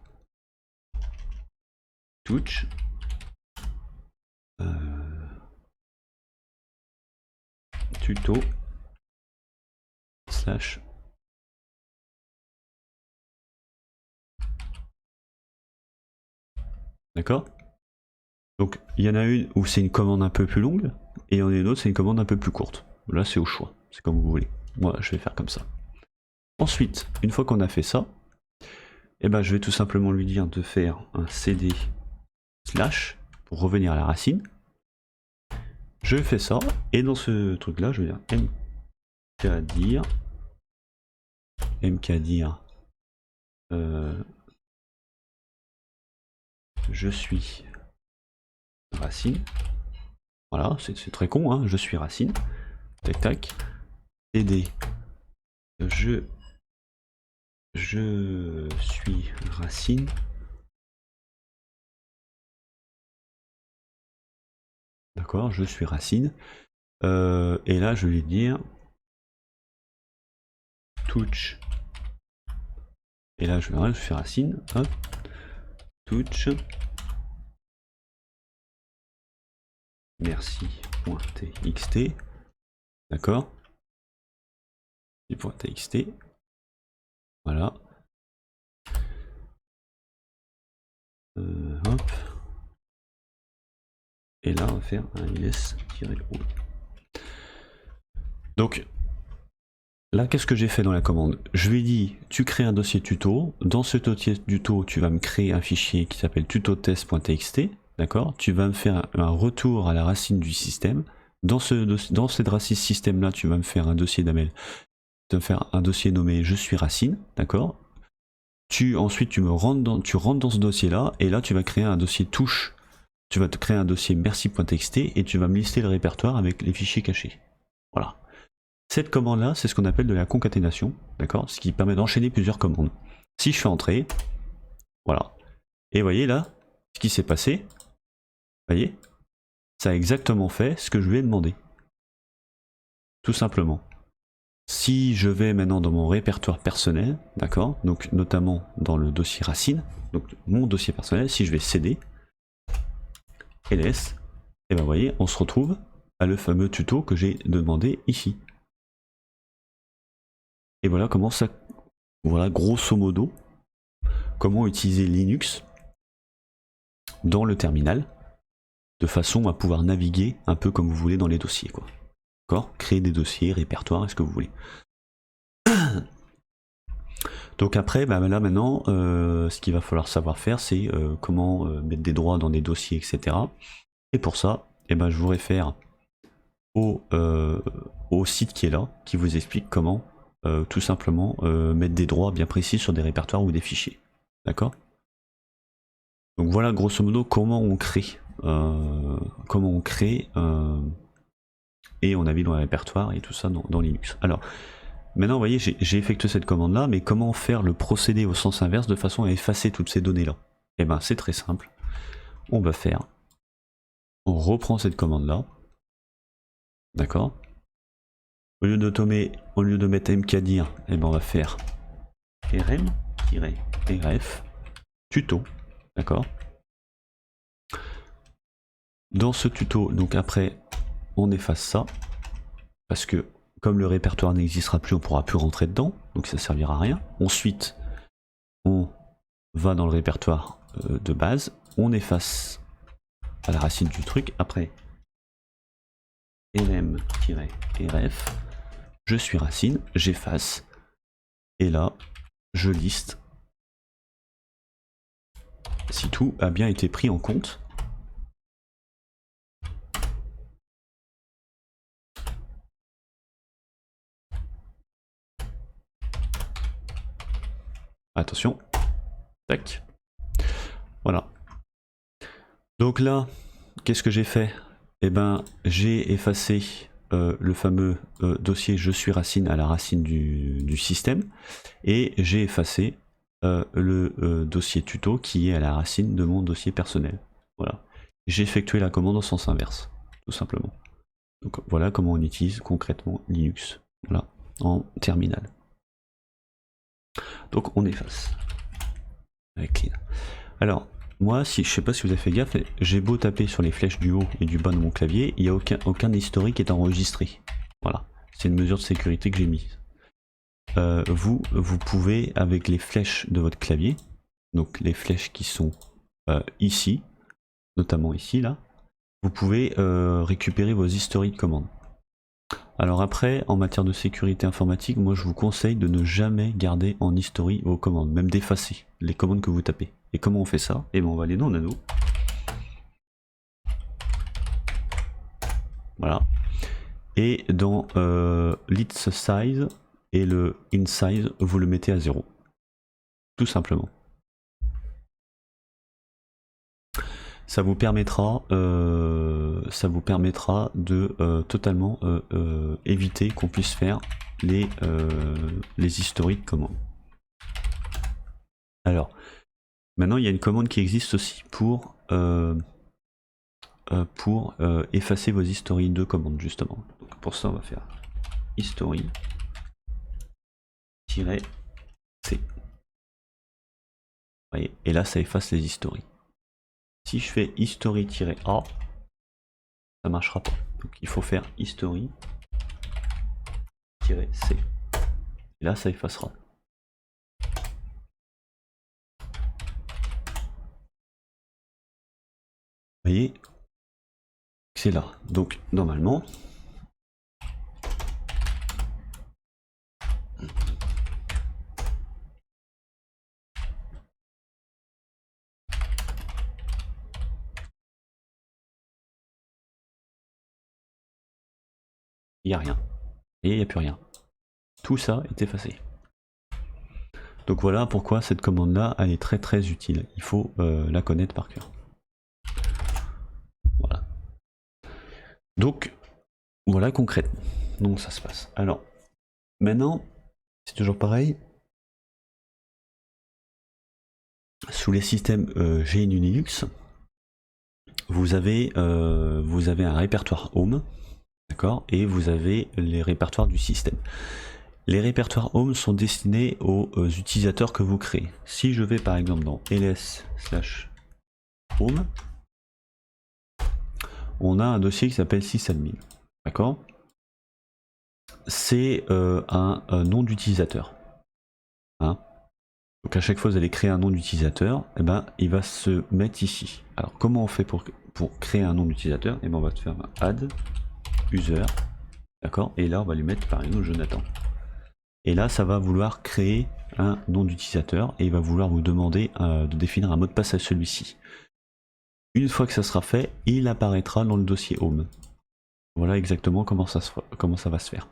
touch tuto slash d'accord. Donc il y en a une où c'est une commande un peu plus longue et il y en a une autre c'est une commande un peu plus courte. Là c'est au choix, c'est comme vous voulez. Moi je vais faire comme ça. Ensuite, une fois qu'on a fait ça, eh ben, je vais tout simplement lui dire de faire un cd slash pour revenir à la racine. Je fais ça et dans ce truc là je vais dire mkdir je suis racine. Voilà, c'est très con, hein, je suis racine. Tac tac. cd je suis racine. D'accord, je suis racine. Et là je vais lui dire touch. Et là je fais racine. Hop. Touch. Merci.txt. D'accord. .txt. Voilà. Hop. Et là on va faire un ls-o. Donc là qu'est-ce que j'ai fait dans la commande? Je lui ai dit tu crées un dossier tuto. Dans ce dossier tuto tu vas me créer un fichier qui s'appelle tutotest.txt. D'accord. Tu vas me faire un retour à la racine du système. Dans cette racine système là tu vas me faire un dossier d'AML. Tu vas me faire un dossier nommé je suis racine. D'accord. Ensuite tu rentres dans ce dossier là et là tu vas créer un dossier touche. Tu vas te créer un dossier merci.txt et tu vas me lister le répertoire avec les fichiers cachés. Voilà. Cette commande là c'est ce qu'on appelle de la concaténation, d'accord, ce qui permet d'enchaîner plusieurs commandes. Si je fais entrer, voilà, et vous voyez là ce qui s'est passé, vous voyez, ça a exactement fait ce que je lui ai demandé, tout simplement. Si je vais maintenant dans mon répertoire personnel, d'accord, donc notamment dans le dossier racine, donc mon dossier personnel, si je vais cd ls, et ben vous voyez on se retrouve à le fameux tuto que j'ai demandé ici. Et voilà comment ça, voilà grosso modo, comment utiliser Linux dans le terminal, de façon à pouvoir naviguer un peu comme vous voulez dans les dossiers, quoi. D'accord ? Créer des dossiers, répertoires, est-ce que vous voulez. Donc après, bah là maintenant, ce qu'il va falloir savoir faire, c'est comment mettre des droits dans des dossiers, etc. Et pour ça, eh ben, je vous réfère au site qui est là, qui vous explique comment tout simplement mettre des droits bien précis sur des répertoires ou des fichiers. D'accord? Donc voilà grosso modo comment on crée. Et on navigue dans le répertoire et tout ça dans Linux. Alors, maintenant vous voyez, j'ai effectué cette commande là, mais comment faire le procédé au sens inverse de façon à effacer toutes ces données là? Eh ben c'est très simple. On reprend cette commande là. D'accord? Au lieu de mettre mkdir, eh ben on va faire rm-rf tuto. D'accord? Dans ce tuto, donc après, on efface ça, parce que comme le répertoire n'existera plus, on ne pourra plus rentrer dedans, donc ça ne servira à rien. Ensuite, on va dans le répertoire de base, on efface à la racine du truc, après rm-rf, je suis racine, j'efface, et là, je liste si tout a bien été pris en compte. Attention, tac, voilà. Donc là, qu'est-ce que j'ai fait? Eh ben, j'ai effacé le fameux dossier je suis racine à la racine du système, et j'ai effacé le dossier tuto qui est à la racine de mon dossier personnel. Voilà. J'ai effectué la commande en sens inverse, tout simplement. Donc voilà comment on utilise concrètement Linux, voilà, en terminal. Donc on efface avec clean. Alors moi, si je sais pas si vous avez fait gaffe, j'ai beau taper sur les flèches du haut et du bas de mon clavier, il n'y a aucun historique qui est enregistré. Voilà, c'est une mesure de sécurité que j'ai mise. Vous pouvez, avec les flèches de votre clavier, donc les flèches qui sont ici, notamment ici, là, vous pouvez récupérer vos historiques de commandes. Alors après, en matière de sécurité informatique, moi je vous conseille de ne jamais garder en historique vos commandes, même d'effacer les commandes que vous tapez. Et comment on fait ça? Et bien on va aller dans Nano. Voilà. Et dans l'its size et le in size, vous le mettez à 0. Tout simplement. Ça vous permettra de totalement éviter qu'on puisse faire les historiques commandes. Alors, maintenant il y a une commande qui existe aussi pour effacer vos historiques de commandes justement. Donc pour ça on va faire history-c. Voyez, et là ça efface les historiques. Si je fais history-a, ça marchera pas. Donc il faut faire history-c. Et là ça effacera. Vous voyez, c'est là. Donc normalement, il n'y a rien. Et il n'y a plus rien. Tout ça est effacé. Donc voilà pourquoi cette commande là elle est très très utile. Il faut la connaître par cœur. Voilà. Donc voilà concrètement. Donc ça se passe. Alors maintenant c'est toujours pareil. Sous les systèmes GNU Linux, vous avez un répertoire home, d'accord, et vous avez les répertoires du système. Les répertoires home sont destinés aux utilisateurs que vous créez. Si je vais par exemple dans ls/home, on a un dossier qui s'appelle sysadmin, d'accord. C'est un nom d'utilisateur. Hein. Donc à chaque fois que vous allez créer un nom d'utilisateur, eh ben, il va se mettre ici. Alors comment on fait pour créer un nom d'utilisateur? Eh ben, on va faire un add user, d'accord, et là on va lui mettre par exemple Jonathan. Et là ça va vouloir créer un nom d'utilisateur et il va vouloir vous demander de définir un mot de passe à celui-ci. Une fois que ça sera fait, il apparaîtra dans le dossier Home. Voilà exactement comment ça va se faire.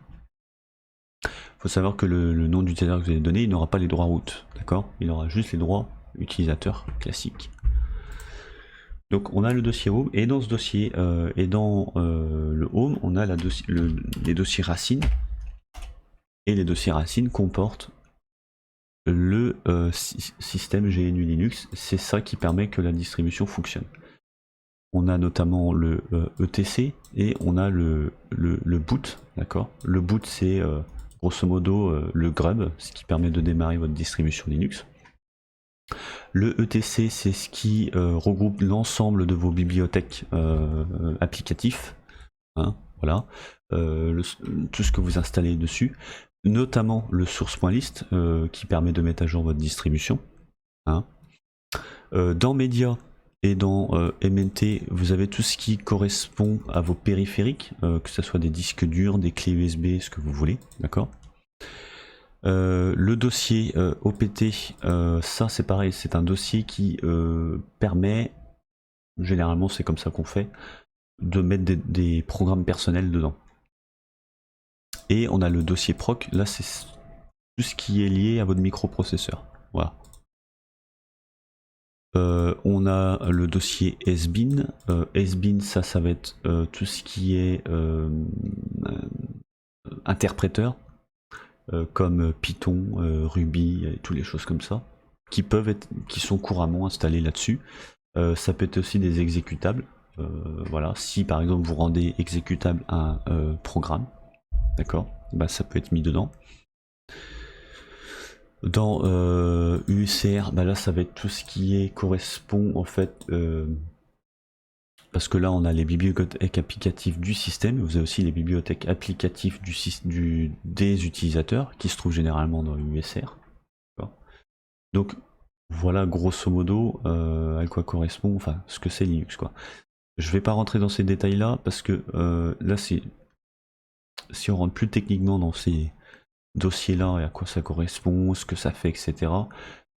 Il faut savoir que le nom d'utilisateur que vous allez donner, il n'aura pas les droits route, d'accord? Il aura juste les droits utilisateurs classiques. Donc on a le dossier Home, et dans ce dossier, le Home, on a les dossiers racines, et les dossiers racines comportent le système GNU Linux. C'est ça qui permet que la distribution fonctionne. On a notamment le ETC et on a le boot, d'accord? Le boot, c'est grosso modo le grub, ce qui permet de démarrer votre distribution Linux. Le ETC, c'est ce qui regroupe l'ensemble de vos bibliothèques applicatifs, hein, voilà, tout ce que vous installez dessus, notamment le source.list qui permet de mettre à jour votre distribution, hein. Dans Media et dans MNT, vous avez tout ce qui correspond à vos périphériques, que ce soit des disques durs, des clés USB, ce que vous voulez, d'accord. Le dossier OPT, ça c'est pareil, c'est un dossier qui permet, généralement c'est comme ça qu'on fait, de mettre des programmes personnels dedans. Et on a le dossier proc, là c'est tout ce qui est lié à votre microprocesseur, voilà. On a le dossier SBIN. SBIN, ça va être tout ce qui est interpréteur, comme Python, Ruby, et toutes les choses comme ça, qui sont couramment installés là-dessus. Ça peut être aussi des exécutables. Voilà, si par exemple vous rendez exécutable un programme, d'accord, bah, ça peut être mis dedans. Dans UCR, bah là ça va être tout ce qui correspond en fait, parce que là on a les bibliothèques applicatives du système, vous avez aussi les bibliothèques applicatives des utilisateurs qui se trouvent généralement dans USR. Donc voilà grosso modo à quoi correspond, enfin ce que c'est Linux quoi. Je vais pas rentrer dans ces détails là parce que là si on rentre plus techniquement dans ces dossier là et à quoi ça correspond, ce que ça fait, etc.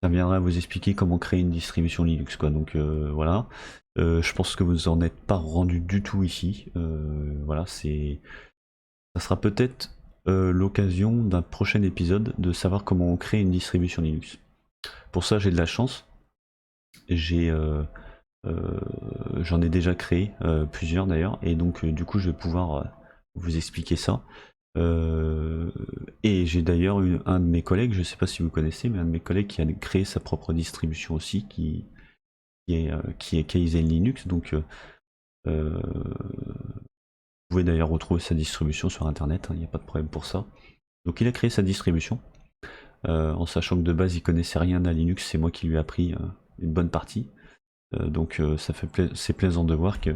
Ça viendra vous expliquer comment créer une distribution Linux quoi. Donc voilà. Je pense que vous en êtes pas rendu du tout ici. Voilà, ça sera peut-être l'occasion d'un prochain épisode de savoir comment on crée une distribution Linux. Pour ça j'ai de la chance. J'en ai déjà créé plusieurs d'ailleurs, et donc du coup je vais pouvoir vous expliquer ça. Et j'ai d'ailleurs un de mes collègues, je sais pas si vous connaissez, mais un de mes collègues qui a créé sa propre distribution aussi, qui est Kaizen Linux, donc vous pouvez d'ailleurs retrouver sa distribution sur internet, il n'y a pas de problème pour ça. Donc il a créé sa distribution, en sachant que de base il connaissait rien à Linux, c'est moi qui lui ai appris une bonne partie. Donc c'est plaisant de voir que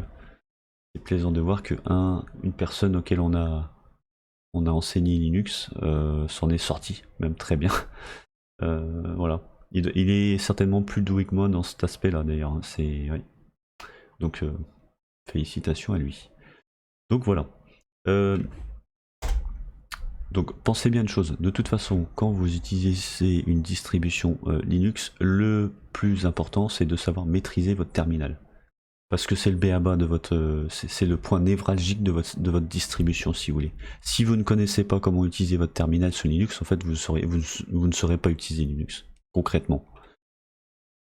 une personne auquel on a enseigné Linux s'en est sorti, même très bien. Voilà. Il est certainement plus doué que moi dans cet aspect-là d'ailleurs. Hein. Ouais. Donc félicitations à lui. Donc voilà. Donc pensez bien une chose. De toute façon, quand vous utilisez une distribution Linux, le plus important c'est de savoir maîtriser votre terminal. Parce que c'est le b.a.-ba de votre, c'est le point névralgique de votre distribution, si vous voulez. Si vous ne connaissez pas comment utiliser votre terminal sous Linux, en fait, vous ne saurez pas utiliser Linux, concrètement.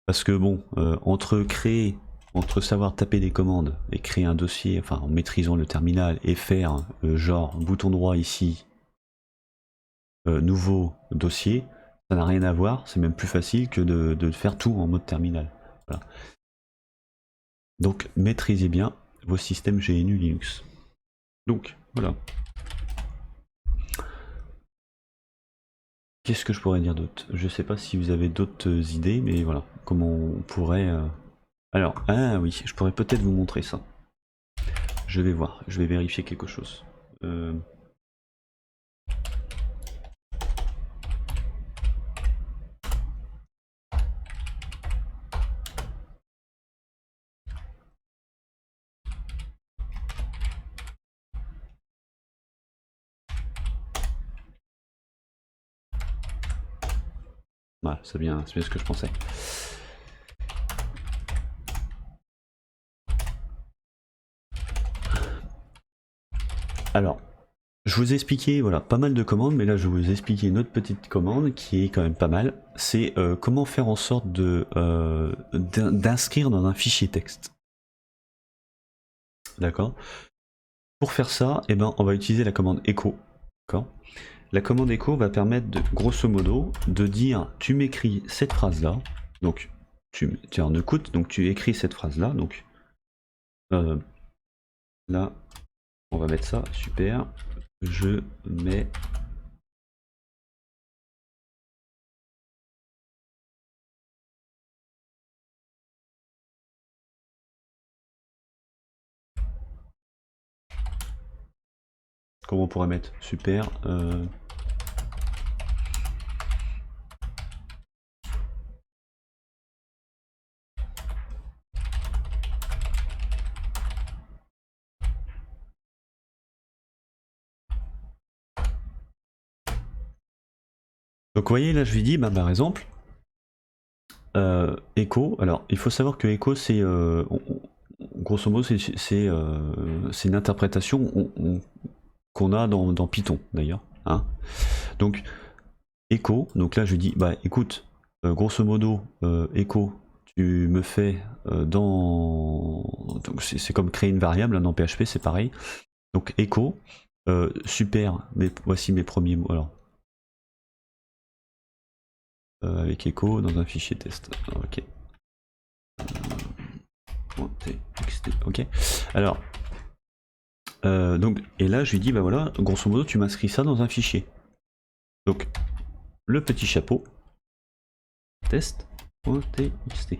Parce que bon, entre savoir taper des commandes et créer un dossier, enfin, en maîtrisant le terminal et faire genre bouton droit ici, nouveau dossier, ça n'a rien à voir. C'est même plus facile que de faire tout en mode terminal. Voilà. Donc maîtrisez bien vos systèmes GNU Linux. Donc voilà. Qu'est-ce que je pourrais dire d'autre? Je sais pas si vous avez d'autres idées, mais voilà. Comment on pourrait... Alors, ah oui, je pourrais peut-être vous montrer ça. Je vais voir, je vais vérifier quelque chose. Voilà, c'est bien ce que je pensais. Alors, je vous ai expliqué voilà, pas mal de commandes, mais là je vais vous expliquer une autre petite commande qui est quand même pas mal. C'est comment faire en sorte d'inscrire dans un fichier texte. D'accord. Pour faire ça, eh ben, on va utiliser la commande echo. La commande echo va permettre de, grosso modo, de dire tu m'écris cette phrase là. Donc tu es en écoute, donc tu écris cette phrase là. Donc là, on va mettre ça, super. Je mets comment on pourrait mettre super. Donc vous voyez là je lui dis bah, par exemple Echo. Alors il faut savoir que Echo c'est grosso modo c'est une interprétation qu'on a dans Python d'ailleurs. Hein. Donc Echo, donc là je lui dis bah écoute grosso modo Echo tu me fais dans donc c'est comme créer une variable hein, dans PHP c'est pareil. Donc Echo super mais voici mes premiers mots alors. Avec echo dans un fichier test. Ok. .txt. Ok. Alors. Donc, et là, je lui dis, bah voilà, grosso modo, tu m'inscris ça dans un fichier. Donc, le petit chapeau. Test.txt.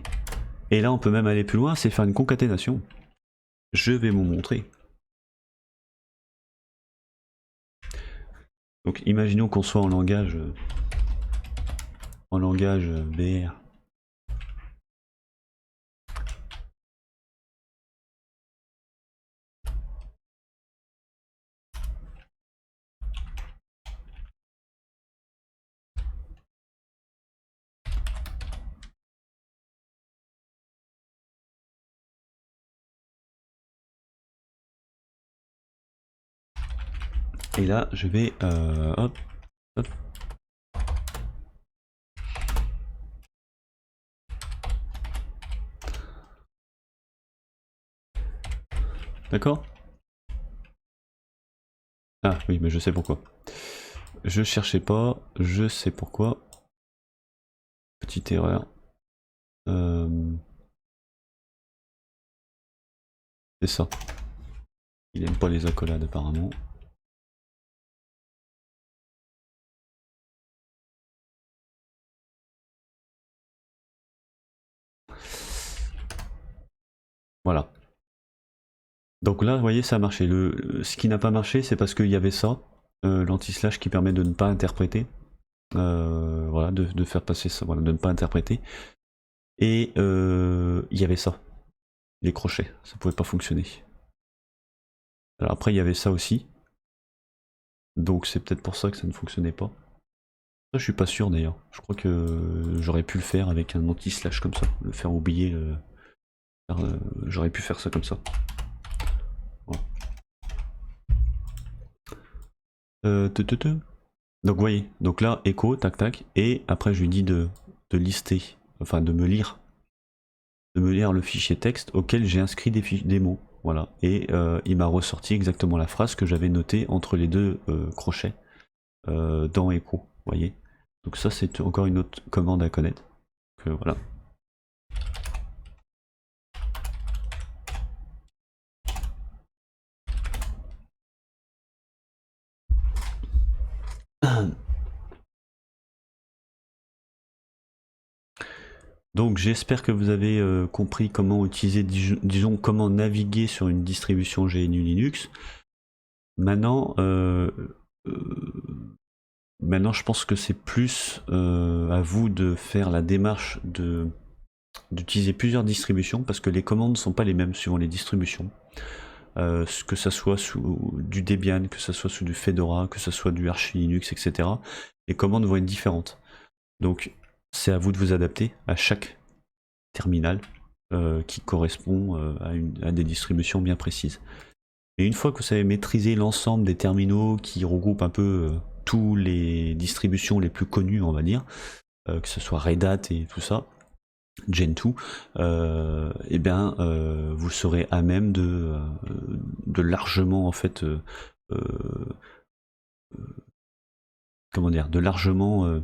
Et là, on peut même aller plus loin, c'est faire une concaténation. Je vais vous montrer. Donc, imaginons qu'on soit en langage BR. Et là, je vais hop, hop. D'accord? Ah oui, mais je sais pourquoi. Je cherchais pas, je sais pourquoi. Petite erreur. C'est ça. Il aime pas les accolades apparemment. Voilà. Donc là, vous voyez, ça a marché. Ce qui n'a pas marché, c'est parce qu'il y avait ça, l'anti-slash qui permet de ne pas interpréter. Voilà, de faire passer ça, voilà, de ne pas interpréter. Et il y avait ça, les crochets, ça pouvait pas fonctionner. Alors après, il y avait ça aussi. Donc c'est peut-être pour ça que ça ne fonctionnait pas. Ça, je suis pas sûr d'ailleurs. Je crois que j'aurais pu le faire avec un anti-slash comme ça, le faire oublier. J'aurais pu faire ça comme ça. Voilà. Donc vous voyez, donc là, echo, tac tac, et après je lui dis de lister, enfin de me lire le fichier texte auquel j'ai inscrit des mots. Voilà, et il m'a ressorti exactement la phrase que j'avais notée entre les deux crochets dans echo, vous voyez. Donc ça c'est encore une autre commande à connaître. Donc, voilà. Donc j'espère que vous avez compris comment utiliser, disons comment naviguer sur une distribution GNU Linux. Maintenant, maintenant je pense que c'est plus à vous de faire la démarche d'utiliser plusieurs distributions parce que les commandes ne sont pas les mêmes suivant les distributions. Que ça soit sous du Debian, que ça soit sous du Fedora, que ça soit du Arch Linux, etc. Les commandes vont être différentes. Donc c'est à vous de vous adapter à chaque terminal qui correspond à des distributions bien précises. Et une fois que vous avez maîtrisé l'ensemble des terminaux qui regroupent un peu tous les distributions les plus connues, on va dire, que ce soit Red Hat et tout ça, Gentoo, et bien vous serez à même de largement en fait comment dire, de largement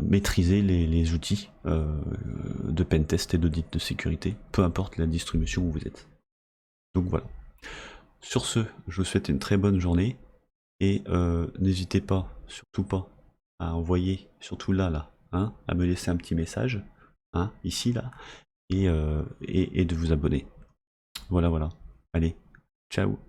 maîtriser les outils de pentest et d'audit de sécurité, peu importe la distribution où vous êtes. Donc voilà. Sur ce, je vous souhaite une très bonne journée et n'hésitez pas, surtout pas, à envoyer, surtout là, hein, à me laisser un petit message, hein, ici, là, et de vous abonner. Voilà. Allez, ciao.